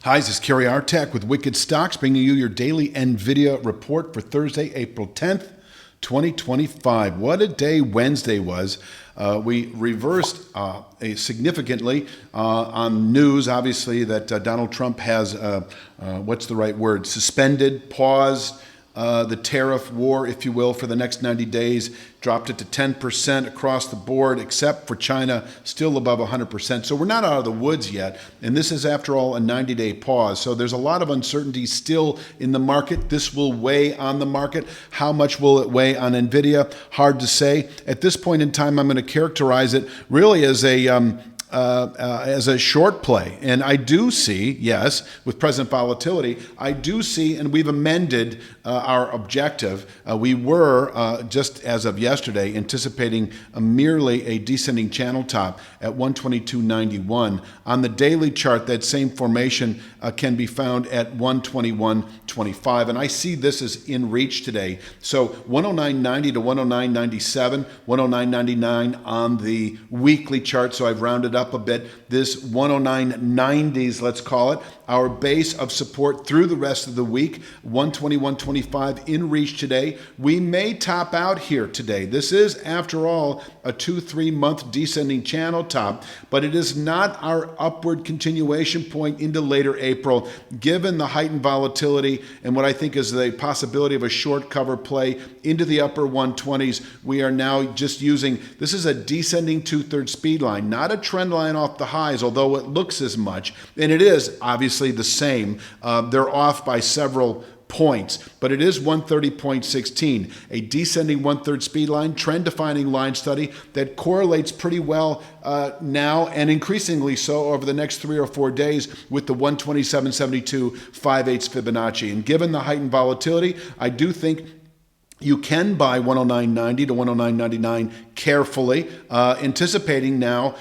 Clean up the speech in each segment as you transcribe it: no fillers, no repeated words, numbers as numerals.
Hi, this is Kerry Artak with Wicked Stocks, bringing you your daily NVIDIA report for Thursday, April 10th, 2025. What a day Wednesday was. We reversed significantly on news, obviously, that Donald Trump has, suspended, paused the tariff war, if you will, for the next 90 days, dropped it to 10% across the board, except for China, still above 100%. So we're not out of the woods yet. And this is, after all, a 90-day pause. So there's a lot of uncertainty still in the market. This will weigh on the market. How much will it weigh on NVIDIA? Hard to say. At this point in time, I'm going to characterize it really as a short play. And I do see, yes, with present volatility, I do see, and we've amended our objective. We were, just as of yesterday, anticipating merely a descending channel top at 122.91. On the daily chart, that same formation can be found at 121.25. And I see this as in reach today. So 109.90 to 109.97, 109.99 on the weekly chart. So I've rounded up a bit. This 109.90s, let's call it, our base of support through the rest of the week, 121.25 in reach today. We may top out here today. This is, after all, a 2-3 month descending channel top, but it is not our upward continuation point into later April, given the heightened volatility and what I think is the possibility of a short cover play into the upper 120s. We are now just using, this is a descending 2/3 speed line, not a trend line off the highs, although it looks as much, and it is obviously the same. They're off by several points, but it is 130.16, a descending 1/3 speed line, trend defining line study that correlates pretty well now and increasingly so over the next 3 or 4 days with the 127.72 5/8 Fibonacci. And given the heightened volatility, I do think you can buy 109.90 to 109.99 carefully, anticipating now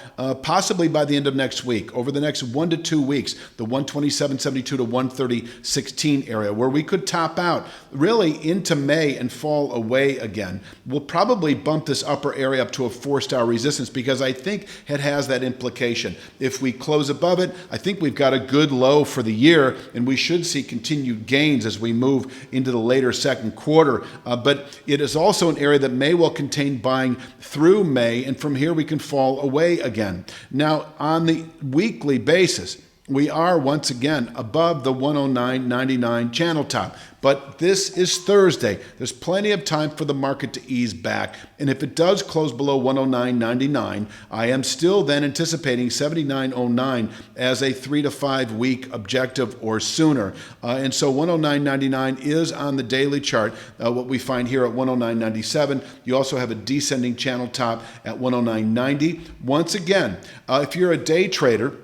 possibly by the end of next week, over the next 1 to 2 weeks, the 127.72 to 130.16 area, where we could top out really into May and fall away again. We'll probably bump this upper area up to a 4-star resistance because I think it has that implication. If we close above it, I think we've got a good low for the year, and we should see continued gains as we move into the later second quarter. But it is also an area that may well contain buying through May, and from here we can fall away again. Now, on the weekly basis, we are once again above the 109.99 channel top. But this is Thursday. There's plenty of time for the market to ease back. And if it does close below 109.99, I am still then anticipating 79.09 as a 3 to 5 week objective or sooner. And so 109.99 is on the daily chart, what we find here at 109.97. You also have a descending channel top at 109.90. Once again, if you're a day trader,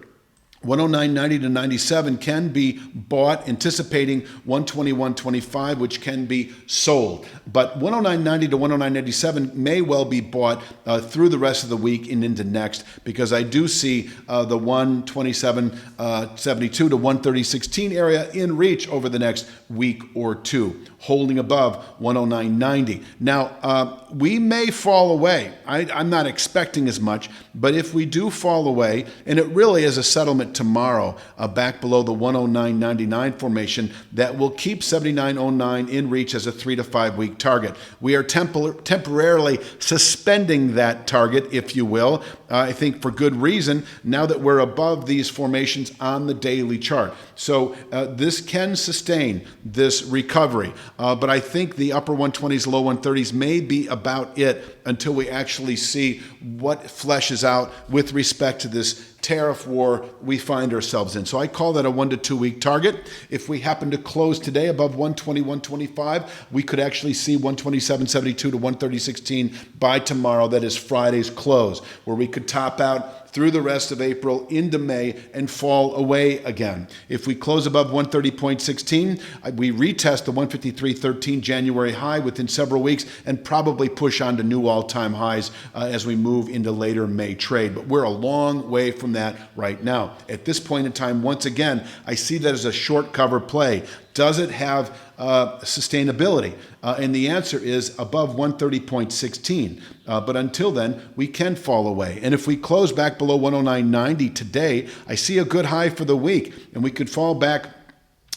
109.90 to 97 can be bought, anticipating 121.25, which can be sold. But 109.90 to 109.97 may well be bought through the rest of the week and into next, because I do see the 127.72 to 130.16 area in reach over the next week or two, holding above 109.90. Now, we may fall away. I'm not expecting as much, but if we do fall away, and it really is a settlement tomorrow back below the 109.99 formation, that will keep 79.09 in reach as a 3 to 5 week target. We are temporarily suspending that target, if you will, I think for good reason, now that we're above these formations on the daily chart. So this can sustain this recovery, but I think the upper 120s, low 130s may be about it until we actually see what fleshes out with respect to this tariff war we find ourselves in. So I call that a 1 to 2 week target. If we happen to close today above 121.25, we could actually see 127.72 to 130.16 by tomorrow. That is Friday's close, where we could top out through the rest of April into May and fall away again. If we close above 130.16, we retest the 153.13 January high within several weeks and probably push on to new all-time highs as we move into later May trade. But we're a long way from that right now. At this point in time, once again, I see that as a short cover play. Does it have sustainability? And the answer is above 130.16. But until then, we can fall away. And if we close back below 109.90 today, I see a good high for the week, and we could fall back.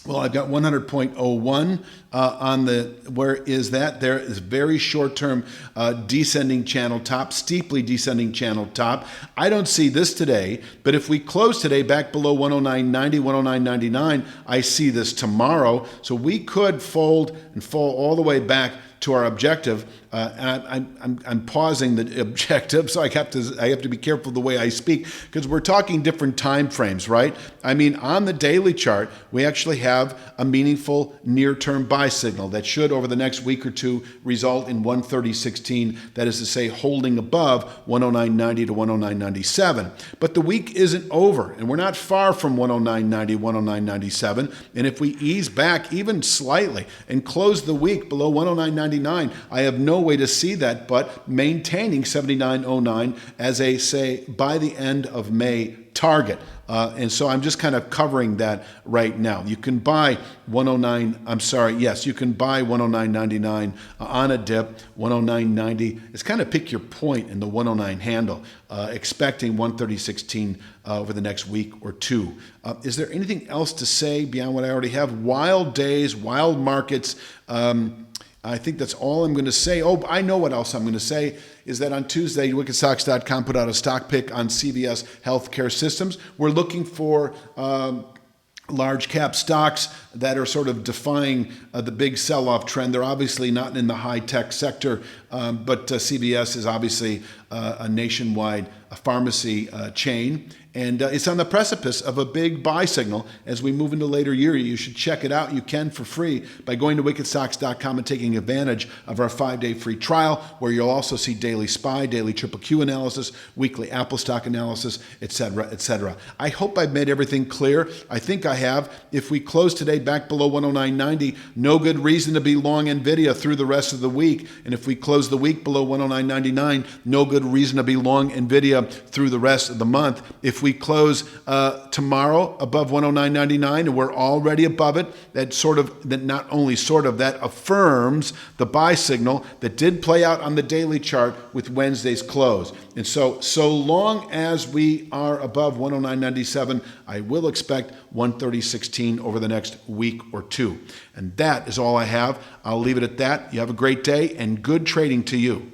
Well, I've got 100.01 on the, where is that? There is very short-term descending channel top, steeply descending channel top. I don't see this today, but if we close today back below 109.90, 109.99, I see this tomorrow. So we could fold and fall all the way back to our objective. I'm pausing the objective, so I have to be careful the way I speak, because we're talking different time frames, right? I mean, on the daily chart, we actually have a meaningful near-term buy signal that should, over the next week or two, result in 130.16. That is to say, holding above 109.90 to 109.97. But the week isn't over, and we're not far from 109.90, 109.97. And if we ease back even slightly and close the week below 109.99, I have no way to see that but maintaining 79.09 as a, say, by the end of May target. And so I'm just kind of covering that right now. You can buy 109, yes, you can buy 109.99 on a dip, 109.90. It's kind of pick your point in the 109 handle, expecting 130.16 over the next week or two. Is there anything else to say beyond what I already have? Wild days, wild markets. I think that's all I'm going to say. Oh, I know what else I'm going to say is that on Tuesday, wickedstocks.com put out a stock pick on CVS Healthcare Systems. We're looking for large cap stocks that are sort of defying the big sell-off trend. They're obviously not in the high-tech sector, but CVS is obviously a nationwide pharmacy chain. And it's on the precipice of a big buy signal as we move into later year. You should check it out. You can for free by going to wickedstocks.com and taking advantage of our 5-day free trial, where you'll also see daily SPY, daily triple Q analysis, weekly Apple stock analysis, etc., etc. I hope I've made everything clear. I think I have. If we close today back below 109.90, no good reason to be long NVIDIA through the rest of the week. And if we close the week below 109.99, no good reason to be long NVIDIA through the rest of the month. If we close tomorrow above 109.99 and we're already above it, that affirms the buy signal that did play out on the daily chart with Wednesday's close. And so long as we are above 109.97, I will expect 130.16 over the next week or two. And that is all I have. I'll leave it at that. You have a great day and good trading to you.